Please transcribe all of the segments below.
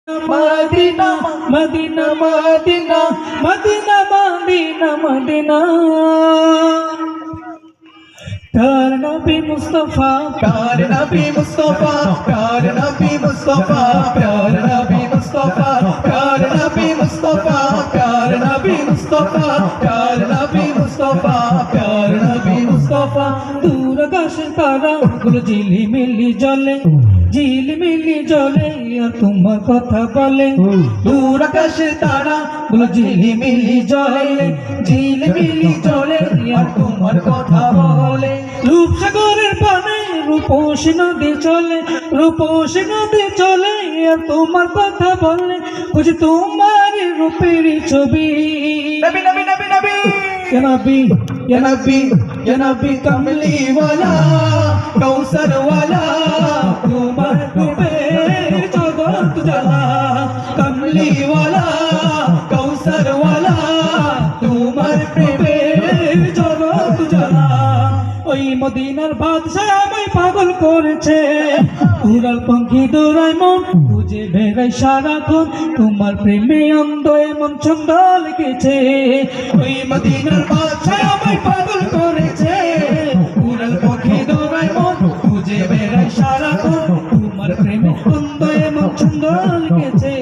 Medina Madina Madina Madina Madina Madina प्यार नबी मुस्तफा प्यार नबी मुस्तफा प्यार नबी मुस्तफा प्यार नबी मुस्तफा प्यार नबी मुस्तफा प्यार नबी मुस्तफा प्यार नबी मुस्तफा प्यार नबी मुस्तफा दूर आकाश तारा गुलो झिलिमिली जले झिलिमिली जले আর তোমার কথা বলে দূর আকাশে তারা গুলো ঝিলিমিলি জলে ঝিলিমিলি জলে আর তোমার কথা বলে রূপসাগরের পানে রূপসী নদী চলে রূপসী নদী চলে আর তোমার কথা বলে বুঝি তোমার রূপের ছবি নবী নবী নবী নবী या नबी या नबी या नबी कमली वाला कौसर वाला तुम्हारे पे जगत जला कमली वाला कौसर वाला तुम्हारे पे जगत जला ওই মদিনার বাদশা আমায় পাগল করেছে উড়াল পাখি দৌড়ায় মন বুঝে বেড়াই সারাক্ষণ তোমার প্রেমে অন্ধ এমন ছন্দ লেগেছে ওই মদিনার বাদশা আমায় পাগল করেছে উড়াল পাখি দৌড়ায় মন বুঝে বেড়াই সারাক্ষণ তোমার প্রেমে অন্ধ এমন ছন্দ লেগেছে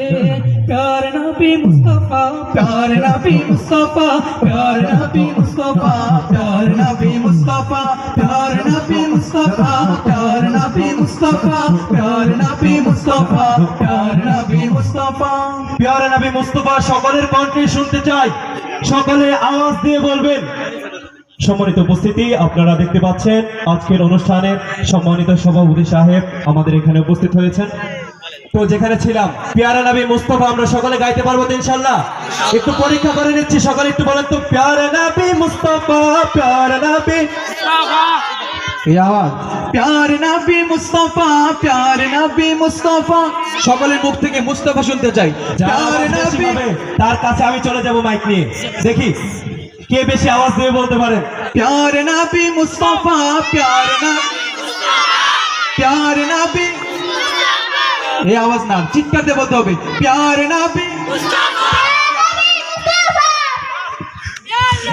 प्यार नबी मुस्तफा प्यार नबी मुस्तफा प्यार नबी मुस्तफा प्यार नबी मुस्तफा प्यार नबी मुस्तफा प्यार नबी मुस्तफा प्यार नबी मुस्तफा प्यार नबी मुस्तफा प्यार नबी मुस्तफा সকলের কণ্ঠে শুনতে চাই সকলে আওয়াজ দিয়ে বলবেন সম্মানিত উপস্থিতি আপনারা দেখতে পাচ্ছেন আজকের অনুষ্ঠানের সম্মানিত সভাপতি সাহেব আমাদের এখানে উপস্থিত হয়েছেন তো যেখানে ছিলাম প্যারা নবী মুস্তাফা আমরা সকলে গাইতে পারবো তো ইনশাআল্লাহ একটু পরীক্ষা করে নিচ্ছি সকলে একটু বলেন তো প্যারা নবী মুস্তাফা প্যারা নবী মুস্তাফা এই আওয়াজ प्यार नबी मुस्तफा प्यार नबी मुस्तफा সকলের মুখ থেকে মুস্তাফা শুনতে চাই प्यार नबी তার কাছে আমি চলে যাব মাইক নিয়ে দেখি কে বেশি আওয়াজ দিয়ে বলতে পারে प्यार नबी मुस्तफा प्यार नबी এই আওয়াজ না চিৎকার দিয়ে বলতে হবে प्यार नबी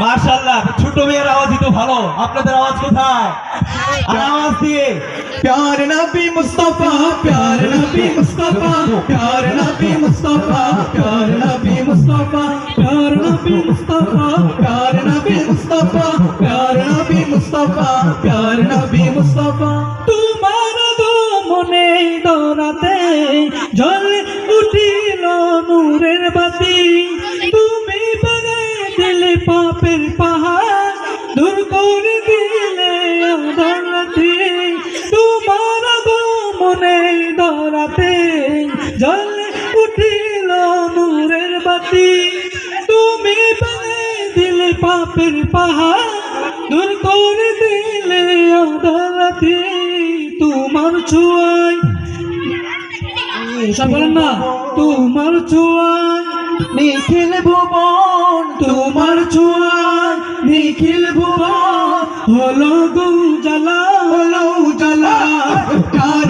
মাশাআল্লাহ ছোট মেয়ের আওয়াজই তো ভালো আপনাদের আওয়াজ কোথায় আওয়াজ দিয়ে प्यार नबी मुस्तफा प्यार नबी मुस्तफा प्यार नबी मुस्तफा प्यार नबी मुस्तफा प्यार नबी मुस्तफा प्यार नबी मुस्तफा प्यार नबी मुस्तफा प्यार नबी मुस्तफा তোমার দো মনে দরাতে জ্বলে উঠিল নূরের বাতি তুমি বাগাই দিলে পাপের পাহাড় দূর করে দিলে আদালতে তোমার গো মনে দরাতে জ্বলে উঠিল নূরের বাতি তুমি বাগাই দিলে পাপের পাহাড় দূর করে দিলে আদালতে তোমার ছোঁয়ায় বলেন না তোমার ছোঁয়ায় নিখিল ভুবন তোমার ছোঁয়ায় নিখিল ভুবন হলো গো জ্বালা প্যার